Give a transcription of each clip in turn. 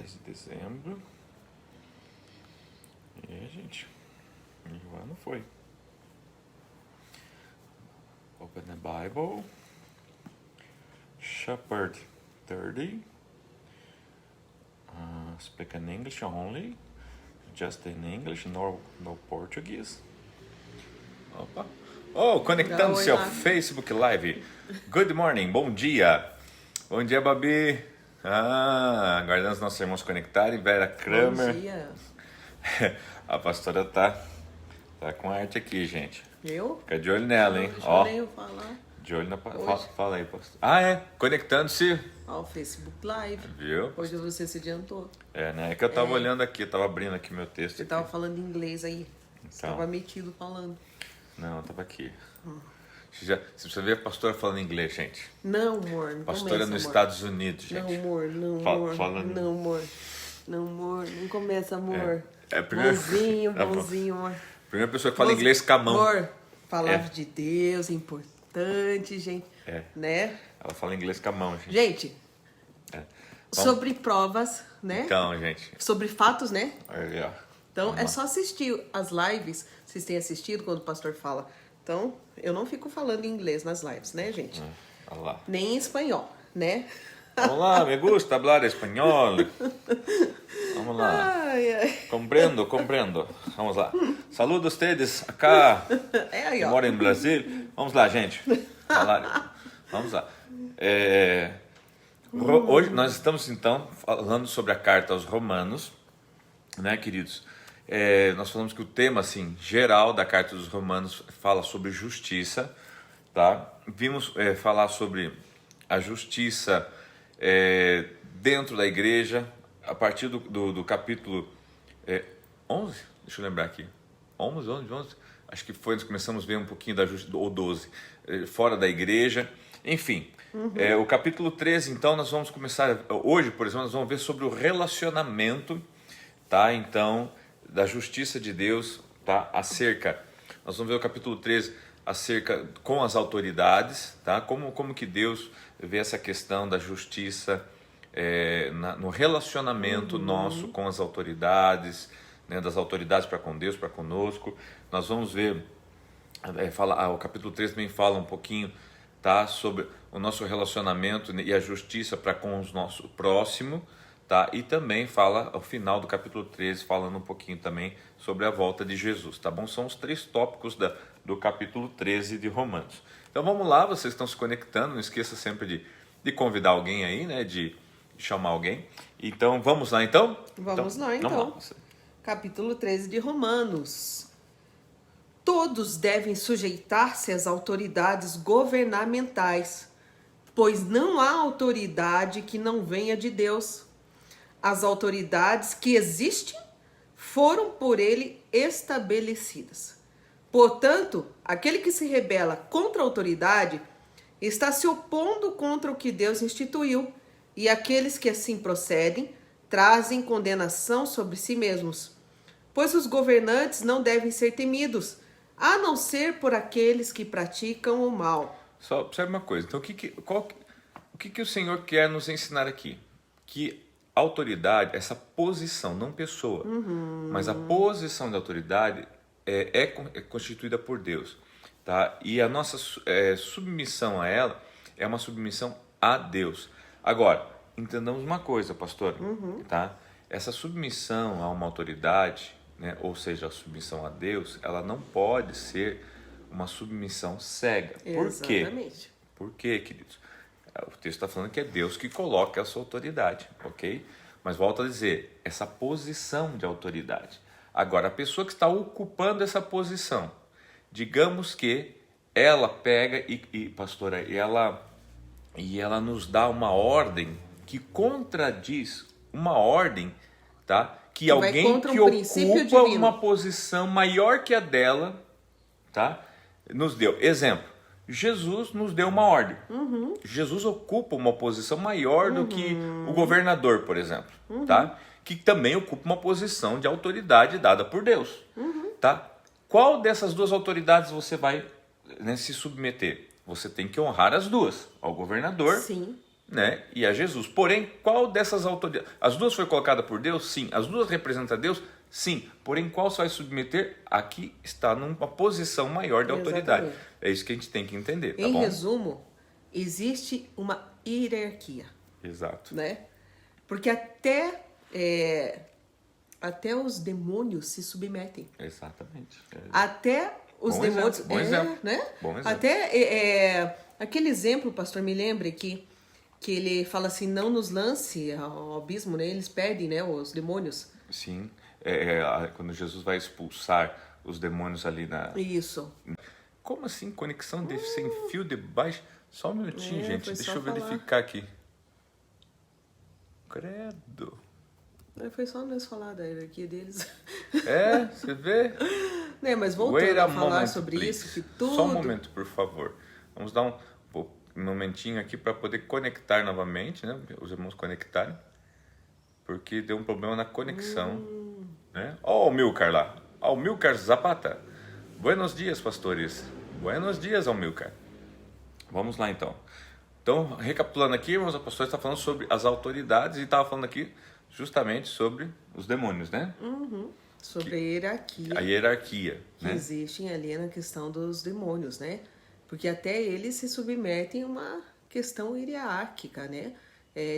10 de dezembro. E aí, gente, o ano foi. Open the Bible. Shepherd 30. Speak in English only. Just in English, no Portuguese. Opa. Oh, conectando-se ao Facebook Live. Good morning, bom dia. Bom dia, Babi. Aguardando os nossos irmãos conectarem. Vera Kramer. Bom dia. A pastora tá com arte aqui, gente. Eu? Fica de olho nela, hein? Deixa eu falar. De olho na... Fala aí, pastor. Conectando-se. Ao Facebook Live. Viu? Hoje você se adiantou. Né? É que eu tava olhando aqui, eu tava abrindo aqui meu texto. Você tava falando inglês aí. Você Então. tava metido falando. Não, eu tava aqui. Você precisa ver a pastora falando inglês, gente. Não, amor. Não Pastora começa, nos amor. Estados Unidos, gente. Não, amor. Não, amor. Não, amor. Não, amor. Não começa, amor. Primeiro... Bonzinho, amor. Primeira pessoa que fala inglês com a mão. Amor, palavra de Deus é importante, gente. Né? Ela fala inglês com a mão, gente. Gente, sobre provas, né? Então, gente. Sobre fatos, né? Aí, ó. Então, é só assistir as lives. Vocês têm assistido quando o pastor fala. Então, eu não fico falando em inglês nas lives, né, gente? Olha lá. Nem em espanhol, né? Olá, me gusta hablar espanhol. Vamos lá. Ai. Compreendo. Vamos lá. Saludos ustedes acá. Aí, ó. Moro em Brasil. Vamos lá, gente. Vamos lá. Hoje nós estamos, então, falando sobre a carta aos Romanos, né, queridos? Nós falamos que o tema, assim, geral da carta dos Romanos fala sobre justiça, tá? Vimos falar sobre a justiça dentro da igreja, a partir do capítulo 11, deixa eu lembrar aqui, 11, acho que foi, nós começamos a ver um pouquinho da justiça, ou 12, fora da igreja, enfim. O capítulo 13, então, nós vamos começar, hoje, por exemplo, nós vamos ver sobre o relacionamento, tá? Então, da justiça de Deus, tá? Nós vamos ver o capítulo 13 acerca com as autoridades, tá? Como que Deus vê essa questão da justiça no relacionamento nosso com as autoridades, né? Das autoridades para com Deus, para conosco. Nós vamos ver, o capítulo 13 também fala um pouquinho, tá? Sobre o nosso relacionamento e a justiça para com o nosso próximo, tá? E também fala, ao final do capítulo 13, falando um pouquinho também sobre a volta de Jesus, tá bom? São os 3 tópicos do capítulo 13 de Romanos. Então vamos lá, vocês estão se conectando, não esqueça sempre de convidar alguém aí, né? De chamar alguém. Então vamos lá, então? Vamos lá. Capítulo 13 de Romanos. Todos devem sujeitar-se às autoridades governamentais, pois não há autoridade que não venha de Deus. As autoridades que existem foram por ele estabelecidas. Portanto, aquele que se rebela contra a autoridade está se opondo contra o que Deus instituiu, e aqueles que assim procedem trazem condenação sobre si mesmos. Pois os governantes não devem ser temidos, a não ser por aqueles que praticam o mal. Só observe uma coisa, então o que o Senhor quer nos ensinar aqui? Que autoridade, essa posição, não pessoa, mas a posição da autoridade é constituída por Deus, tá? E a nossa submissão a ela é uma submissão a Deus. Agora, entendamos uma coisa, pastor, tá? Essa submissão a uma autoridade, né, ou seja, a submissão a Deus, ela não pode ser uma submissão cega. Por quê? Exatamente. Por quê, queridos? O texto está falando que é Deus que coloca essa autoridade, ok? Mas volto a dizer, essa posição de autoridade. Agora, a pessoa que está ocupando essa posição, digamos que ela pega pastora, e ela nos dá uma ordem que contradiz uma ordem, tá? Que alguém que ocupa uma posição maior que a dela, tá? Nos deu. Exemplo, Jesus nos deu uma ordem. Jesus ocupa uma posição maior do que o governador, por exemplo, tá? Que também ocupa uma posição de autoridade dada por Deus, tá? Qual dessas duas autoridades você vai, né, se submeter? Você tem que honrar as duas, ao governador, sim, né, e a Jesus. Porém, qual dessas autoridades? As duas foi colocada por Deus? Sim. As duas representam Deus? Sim. Porém, qual você vai submeter? Aqui está numa posição maior de autoridade. Exatamente. É isso que a gente tem que entender, tá Em bom? resumo, existe uma hierarquia, Exato. né? Porque até os demônios se submetem. Exatamente. Até os Bom demônios, exemplo, bom exemplo. né? Bom exemplo. Até aquele exemplo, pastor, me lembre que ele fala assim, não nos lance ao abismo, né? Eles pedem, né? Os demônios. Sim. Quando Jesus vai expulsar os demônios ali na... Isso. Como assim? Conexão sem fio de baixo? Só um minutinho, gente. foi Deixa só eu falar. verificar aqui. Credo. Foi só nós falar da hierarquia deles. Você vê? Né? Mas voltando a falar sobre isso, que tudo... Só um momento, por favor. Vamos dar um momentinho aqui para poder conectar novamente, né? Os irmãos conectarem. Porque deu um problema na conexão. Né? Ó o Milcar lá. Ó o Milcar Zapata. Buenos dias, pastores. Buenos dias, Milcar. Vamos lá, então. Então, recapitulando aqui, irmãos, a pastora está falando sobre as autoridades e estava falando aqui justamente sobre os demônios, né? Sobre a hierarquia. A hierarquia, Que né? existem ali na questão dos demônios, né? Porque até eles se submetem a uma questão hierárquica, né?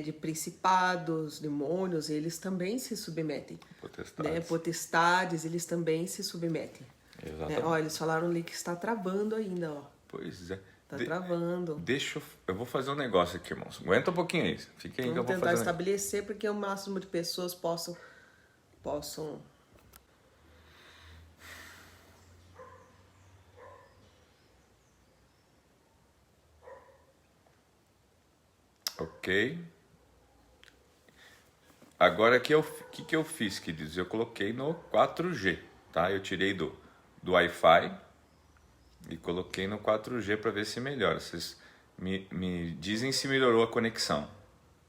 De principados, demônios, eles também se submetem. Potestades. Né? Potestades, eles também se submetem. Exatamente. Ó, eles falaram ali que está travando ainda, ó. Pois é. Tá travando. Eu vou fazer um negócio aqui, irmãos. Aguenta um pouquinho aí. Fiquem aí que eu Vamos vou tentar fazer. estabelecer porque o máximo de pessoas possam. Ok. Agora, o que eu fiz, queridos? Eu coloquei no 4G, tá? Eu tirei do Wi-Fi e coloquei no 4G para ver se melhora. Vocês me dizem se melhorou a conexão,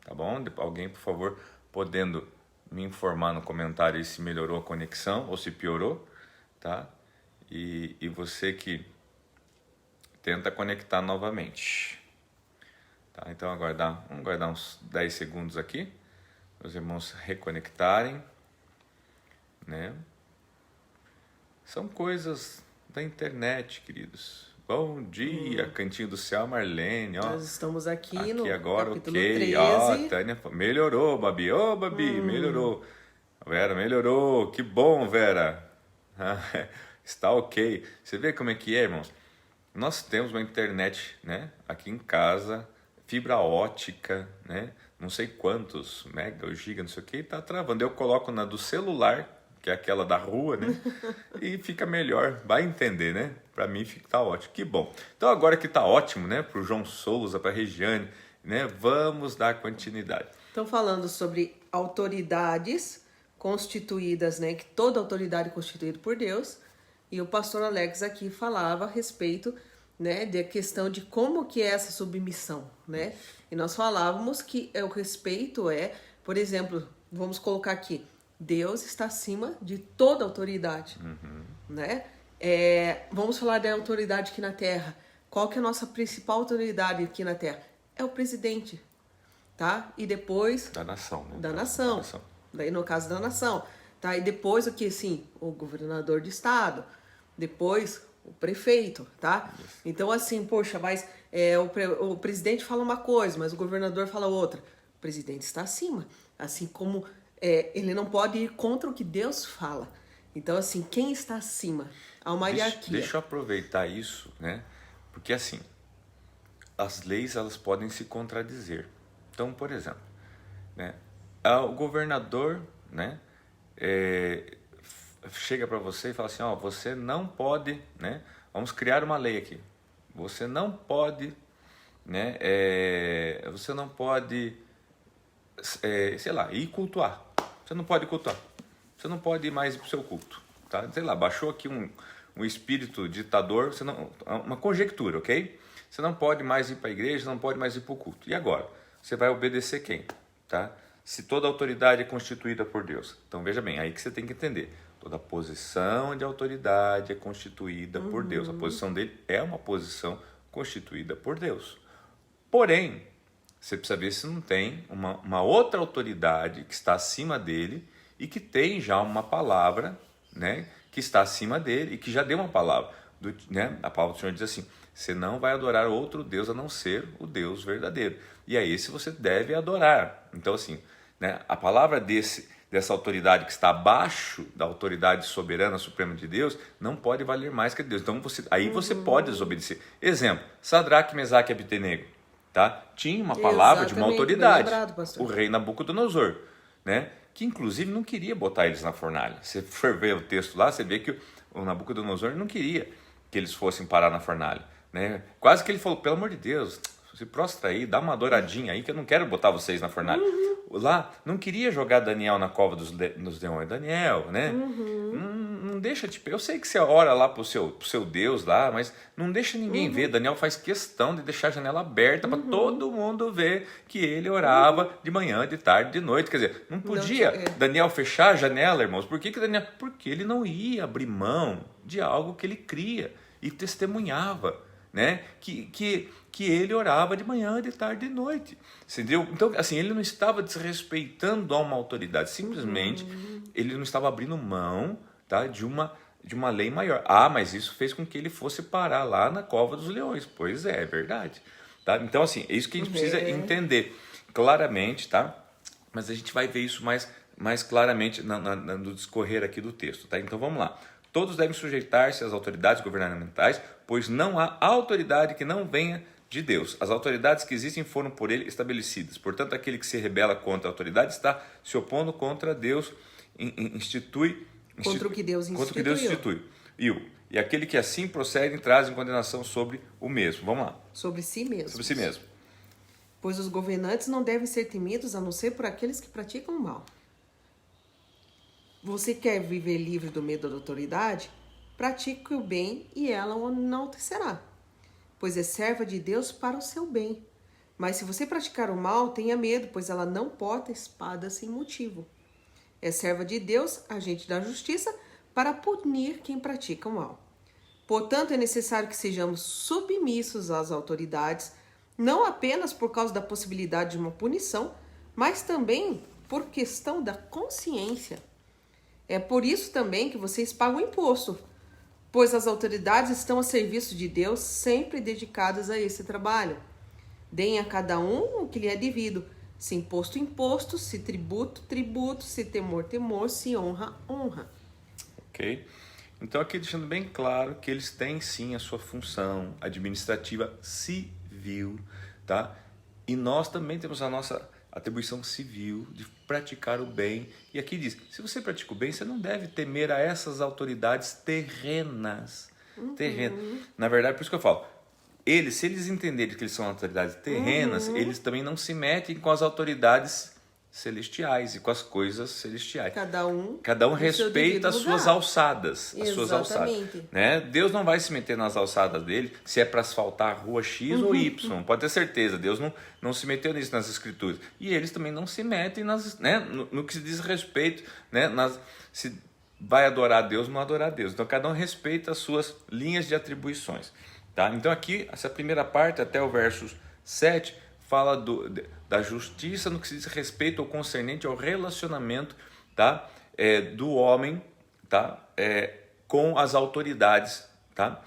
tá bom? Alguém, por favor, podendo me informar no comentário aí se melhorou a conexão ou se piorou, tá? E você que tenta conectar novamente. Tá? Então, vamos aguardar uns 10 segundos aqui, os irmãos reconectarem, né? São coisas da internet, queridos. Bom dia, Cantinho do Céu, Marlene, ó. Nós estamos aqui no agora, capítulo ok. 13. Ó, Tânia, melhorou, Babi. Ô, Babi, melhorou. Vera, melhorou. Que bom, Vera. Está ok. Você vê como é que é, irmãos? Nós temos uma internet, né? Aqui em casa, fibra ótica, né? Não sei quantos mega ou giga, não sei o que, tá travando. Eu coloco na do celular, que é aquela da rua, né? E fica melhor, vai entender, né? Para mim tá ótimo, que bom. Então agora que tá ótimo, né? Pro João Souza, pra Regiane, né? Vamos dar continuidade. Estão falando sobre autoridades constituídas, né? Que toda autoridade é constituída por Deus. E o pastor Alex aqui falava a respeito, né, da questão de como que é essa submissão, né? E nós falávamos que o respeito por exemplo, vamos colocar aqui, Deus está acima de toda autoridade, né? Vamos falar da autoridade aqui na Terra. Qual que é a nossa principal autoridade aqui na Terra? É o presidente, tá? E depois... Da nação, né? Da nação. Daí no caso da nação, tá? E depois o que, sim, o governador de estado, depois o prefeito, tá? Isso. Então assim, poxa, mas o presidente fala uma coisa, mas o governador fala outra. O presidente está acima, assim como ele não pode ir contra o que Deus fala. Então assim, quem está acima? Há uma hierarquia. Deixa eu aproveitar isso, né? Porque assim, as leis elas podem se contradizer. Então, por exemplo, né? O governador, né? Chega para você e fala assim, ó, você não pode, né? Vamos criar uma lei aqui. Você não pode, né? Você não pode, sei lá, ir cultuar. Você não pode cultuar. Você não pode ir mais para o seu culto, tá? Sei lá, baixou aqui um espírito ditador, uma conjectura, ok? Você não pode mais ir para a igreja, não pode mais ir para o culto. E agora? Você vai obedecer quem, tá? Se toda autoridade é constituída por Deus. Então, veja bem, aí que você tem que entender. Toda posição de autoridade é constituída por Deus. A posição dele é uma posição constituída por Deus. Porém, você precisa ver se não tem uma outra autoridade que está acima dele e que tem já uma palavra, né, que está acima dele e que já deu uma palavra. Né? A palavra do Senhor diz assim: você não vai adorar outro Deus a não ser o Deus verdadeiro. E é esse você deve adorar. Então, assim, né, a palavra dessa autoridade que está abaixo da autoridade soberana suprema de Deus não pode valer mais que a Deus. Então, aí você pode desobedecer. Exemplo, Sadraque, Mesaque e Abdenego. Tá? Tinha uma palavra de uma autoridade, o rei Nabucodonosor, né? Que inclusive não queria botar eles na fornalha. Se for ver o texto lá, você vê que o Nabucodonosor não queria que eles fossem parar na fornalha, né? Quase que ele falou: pelo amor de Deus, se prostra aí, dá uma adoradinha aí, que eu não quero botar vocês na fornalha. Lá, não queria jogar Daniel na cova dos leões. Daniel, né? Não deixa, tipo, eu sei que você ora lá pro seu Deus lá, mas não deixa ninguém ver. Daniel faz questão de deixar a janela aberta para todo mundo ver que ele orava de manhã, de tarde, de noite. Quer dizer, não podia Daniel fechar a janela, irmãos. Por que Daniel? Porque ele não ia abrir mão de algo que ele cria e testemunhava, né? Que ele orava de manhã, de tarde e de noite. Entendeu? Então, assim, ele não estava desrespeitando a uma autoridade, simplesmente ele não estava abrindo mão, tá, de uma lei maior. Mas isso fez com que ele fosse parar lá na cova dos leões. Pois é verdade. Tá? Então, assim, é isso que a gente precisa entender claramente, tá? Mas a gente vai ver isso mais claramente no discorrer aqui do texto, tá? Então, vamos lá. Todos devem sujeitar-se às autoridades governamentais, pois não há autoridade que não venha de Deus. As autoridades que existem foram por ele estabelecidas. Portanto, aquele que se rebela contra a autoridade está se opondo contra Deus, contra o que Deus instituiu. E aquele que assim procede traz em condenação sobre o mesmo. Vamos lá. Sobre si mesmo. Sobre si mesmo. Pois os governantes não devem ser temidos a não ser por aqueles que praticam o mal. Você quer viver livre do medo da autoridade? Pratique o bem e ela o enaltecerá, pois é serva de Deus para o seu bem. Mas se você praticar o mal, tenha medo, pois ela não porta espada sem motivo. É serva de Deus, agente da justiça, para punir quem pratica o mal. Portanto, é necessário que sejamos submissos às autoridades, não apenas por causa da possibilidade de uma punição, mas também por questão da consciência. É por isso também que vocês pagam imposto, pois as autoridades estão a serviço de Deus, sempre dedicadas a esse trabalho. Deem a cada um o que lhe é devido. Se imposto, imposto. Se tributo, tributo. Se temor, temor. Se honra, honra. Ok? Então aqui deixando bem claro que eles têm sim a sua função administrativa civil, tá? E nós também temos a nossa atribuição civil de praticar o bem. E aqui diz, se você pratica o bem, você não deve temer a essas autoridades terrenas. Na verdade, por isso que eu falo, se eles entenderem que eles são autoridades terrenas, eles também não se metem com as autoridades celestiais e com as coisas celestiais. Cada um respeita as suas alçadas. As suas alçadas, né? Deus não vai se meter nas alçadas dele se é para asfaltar a rua X ou Y. Pode ter certeza, Deus não se meteu nisso nas escrituras. E eles também não se metem no que se diz respeito, né? Se vai adorar a Deus ou não adorar a Deus. Então cada um respeita as suas linhas de atribuições. Tá? Então aqui, essa primeira parte, até o verso 7, fala da justiça no que se diz respeito ao concernente ao relacionamento, tá? Do homem, tá? Com as autoridades, tá?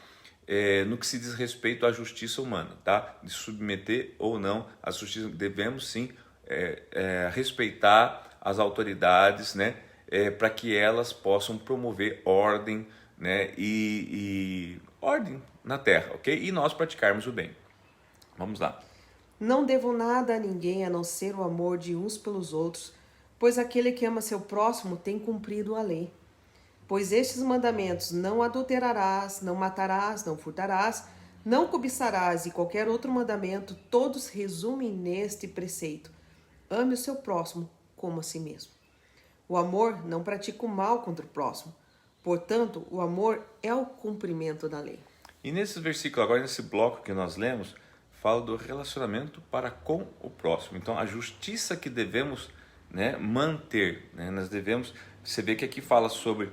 No que se diz respeito à justiça humana, tá? De submeter ou não à justiça, devemos sim respeitar as autoridades, né? Para que elas possam promover ordem, né? E ordem na terra, ok? E nós praticarmos o bem. Vamos lá. Não devo nada a ninguém a não ser o amor de uns pelos outros, pois aquele que ama seu próximo tem cumprido a lei. Pois estes mandamentos: não adulterarás, não matarás, não furtarás, não cobiçarás e qualquer outro mandamento, todos resumem neste preceito: ame o seu próximo como a si mesmo. O amor não pratica o mal contra o próximo. Portanto, o amor é o cumprimento da lei. E nesse versículo, agora nesse bloco que nós lemos, fala do relacionamento para com o próximo. Então, a justiça que devemos, né, manter, né? Nós devemos, você vê que aqui fala sobre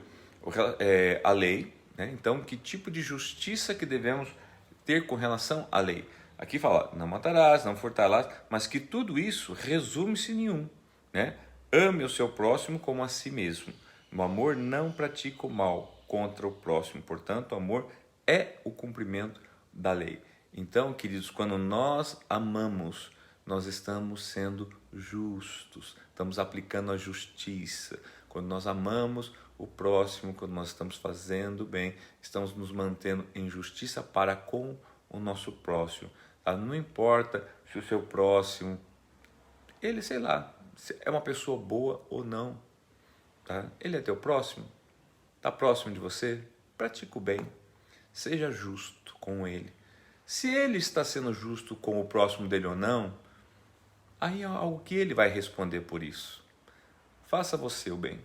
a lei, né? Então, que tipo de justiça que devemos ter com relação à lei? Aqui fala, não matarás, não furtarás, mas que tudo isso resume-se em um, né? Ame o seu próximo como a si mesmo. No amor não pratica o mal contra o próximo. Portanto, o amor é o cumprimento da lei. Então, queridos, quando nós amamos, nós estamos sendo justos, estamos aplicando a justiça. Quando nós amamos o próximo, quando nós estamos fazendo bem, estamos nos mantendo em justiça para com o nosso próximo. Tá? Não importa se o seu próximo, ele, sei lá, é uma pessoa boa ou não. Tá? Ele é teu próximo? Está próximo de você? Pratica o bem. Seja justo com ele. Se ele está sendo justo com o próximo dele ou não, aí é algo que ele vai responder por isso. Faça você o bem.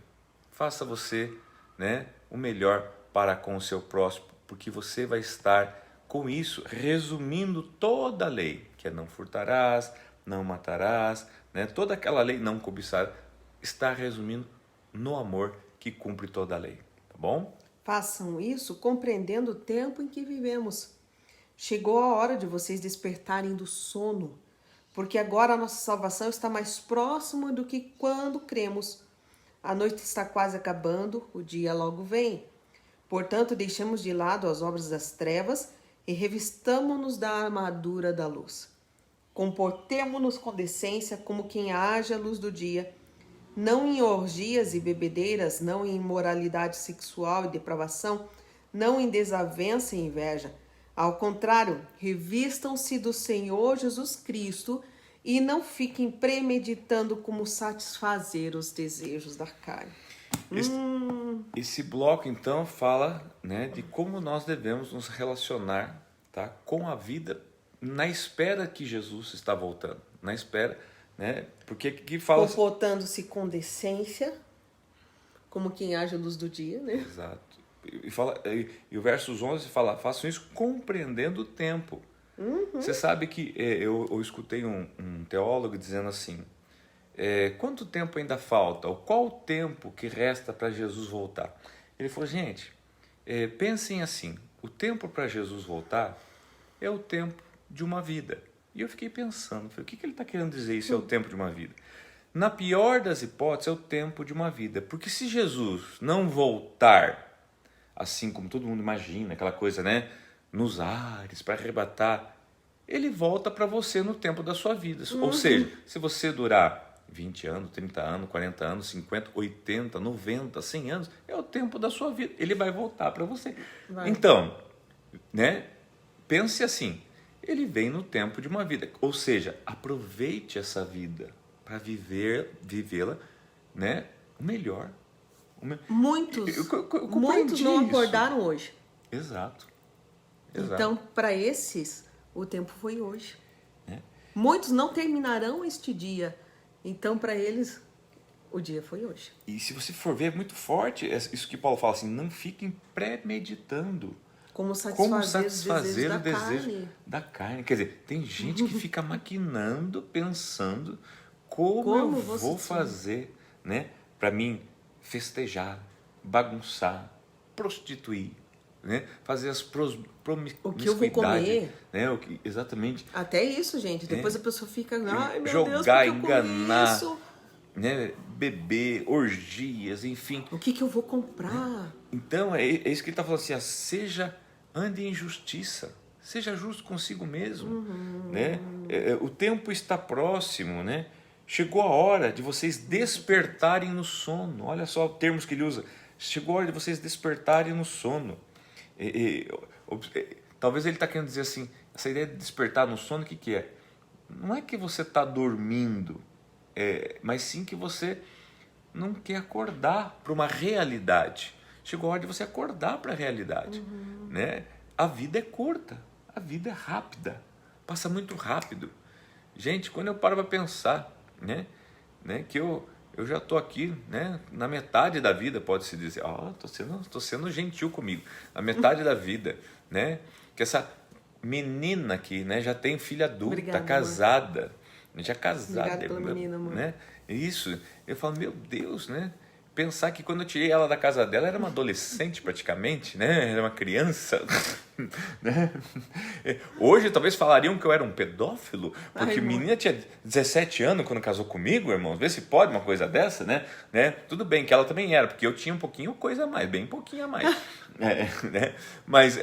Faça você, né, o melhor para com o seu próximo, porque você vai estar com isso resumindo toda a lei, que é não furtarás, não matarás, né, toda aquela lei, não cobiçarás, está resumindo no amor que cumpre toda a lei, tá bom? Façam isso compreendendo o tempo em que vivemos. Chegou a hora de vocês despertarem do sono, porque agora a nossa salvação está mais próxima do que quando cremos. A noite está quase acabando, o dia logo vem. Portanto, deixamos de lado as obras das trevas e revistamo-nos da armadura da luz. Comportemo-nos com decência como quem age à luz do dia, não em orgias e bebedeiras, não em imoralidade sexual e depravação, não em desavença e inveja. Ao contrário, revistam-se do Senhor Jesus Cristo e não fiquem premeditando como satisfazer os desejos da carne. Esse bloco, então, fala, né, de como nós devemos nos relacionar, tá, com a vida na espera que Jesus está voltando. Na espera, né, porque aqui fala... Comportando-se com decência, como quem age à luz do dia, né? Exato. E o versos 11 fala, façam isso compreendendo o tempo. Você sabe que eu escutei um teólogo dizendo assim, quanto tempo ainda falta? Ou qual o tempo que resta para Jesus voltar? Ele falou, gente, pensem assim, o tempo para Jesus voltar é o tempo de uma vida. E eu fiquei pensando, falei, o que ele está querendo dizer isso é o tempo de uma vida? Na pior das hipóteses, é o tempo de uma vida. Porque se Jesus não voltar, assim como todo mundo imagina, aquela coisa, né, nos ares, para arrebatar, ele volta para você no tempo da sua vida. Ou seja, se você durar 20 anos, 30 anos, 40 anos, 50, 80, 90, 100 anos, é o tempo da sua vida. Ele vai voltar para você. Vai. Então, né, pense assim, ele vem no tempo de uma vida. Ou seja, aproveite essa vida para vivê-la, né, o melhor. Muitos compreendi não isso. acordaram hoje. Exato. Então, para esses, o tempo foi hoje. É. Muitos não terminarão este dia. Então, para eles, o dia foi hoje. E se você for ver, é muito forte isso que Paulo fala assim, não fiquem premeditando. Como Como satisfazer o o desejo carne. da carne. Quer dizer, tem gente que fica maquinando, pensando como eu vou fazer, né, para mim festejar, bagunçar, prostituir, né, fazer as promiscuidades. O que eu vou comer. Né, exatamente. Até isso, gente. Depois a pessoa fica, ai meu jogar, Deus, por que eu enganar, comi isso? Né, beber, orgias, enfim. O que eu vou comprar? Então, é isso que ele está falando assim, ande em justiça, seja justo consigo mesmo, né? O tempo está próximo, né? Chegou a hora de vocês despertarem no sono, olha só os termos que ele usa, chegou a hora de vocês despertarem no sono. Talvez ele está querendo dizer assim, essa ideia de despertar no sono, o que é? Não é que você está dormindo, mas sim que você não quer acordar para uma realidade. Chegou a hora de você acordar para a realidade. Né? A vida é curta, a vida é rápida, passa muito rápido. Gente, quando eu paro para pensar, né, que eu já estou aqui, né, na metade da vida, pode-se dizer, estou sendo gentil comigo, na metade da vida, né, que essa menina aqui, né, já tem filha adulta, Obrigada, casada, já casada. Obrigada pela menina, amor. Né? Isso, eu falo, meu Deus, né? pensar que quando eu tirei ela da casa dela, era uma adolescente praticamente, né? Era uma criança, né? Hoje talvez falariam que eu era um pedófilo, porque a menina tinha 17 anos quando casou comigo, irmãos. Vê se pode uma coisa dessa, né? Tudo bem que ela também era, porque eu tinha um pouquinho coisa a mais, bem pouquinho a mais. Né? Mas,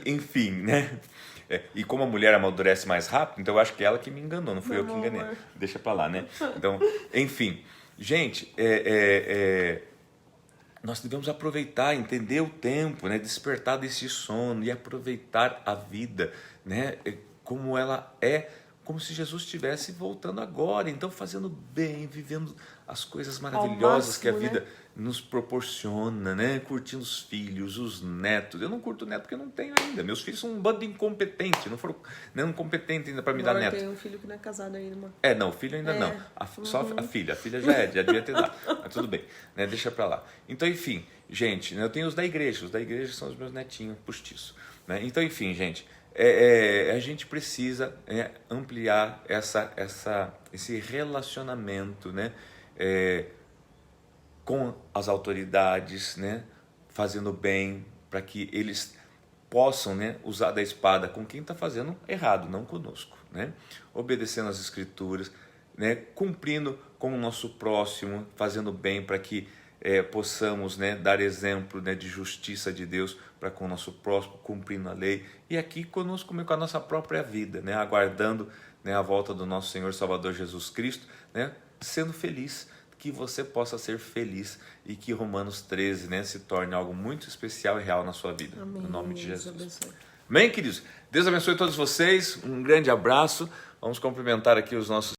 enfim, né? E como a mulher amadurece mais rápido, então eu acho que ela que me enganou, não fui eu que enganei. Amor. Deixa pra lá, né? Então, enfim. Gente, nós devemos aproveitar, entender o tempo, né? Despertar desse sono e aproveitar a vida, né? Como ela é, como se Jesus estivesse voltando agora, então fazendo bem, vivendo as coisas maravilhosas que a vida nos proporciona, né? Curtindo os filhos, os netos. Eu não curto neto porque eu não tenho ainda. Meus filhos são um bando de incompetente, não foram competentes ainda para me dar neto. Eu tenho um filho que não é casado ainda, irmão. Não, o filho ainda não. Só a filha já devia ter dado. Mas tudo bem, né? Deixa para lá. Então, enfim, gente, eu tenho os da igreja são os meus netinhos postiços, né? Então, enfim, gente, a gente precisa ampliar esse relacionamento, né? Com as autoridades, né? Fazendo bem para que eles possam, né, usar da espada com quem está fazendo errado, não conosco, né? Obedecendo às escrituras, né? Cumprindo com o nosso próximo, fazendo bem para que possamos, né, dar exemplo, né, de justiça de Deus para com o nosso próximo, cumprindo a lei, e aqui conosco com a nossa própria vida, né, aguardando, né, a volta do nosso Senhor Salvador Jesus Cristo, né, sendo feliz, que você possa ser feliz e que Romanos 13, né, se torne algo muito especial e real na sua vida. Amém. No nome de Jesus. Deus abençoe. Amém, queridos? Deus abençoe todos vocês. Um grande abraço. Vamos cumprimentar aqui os nossos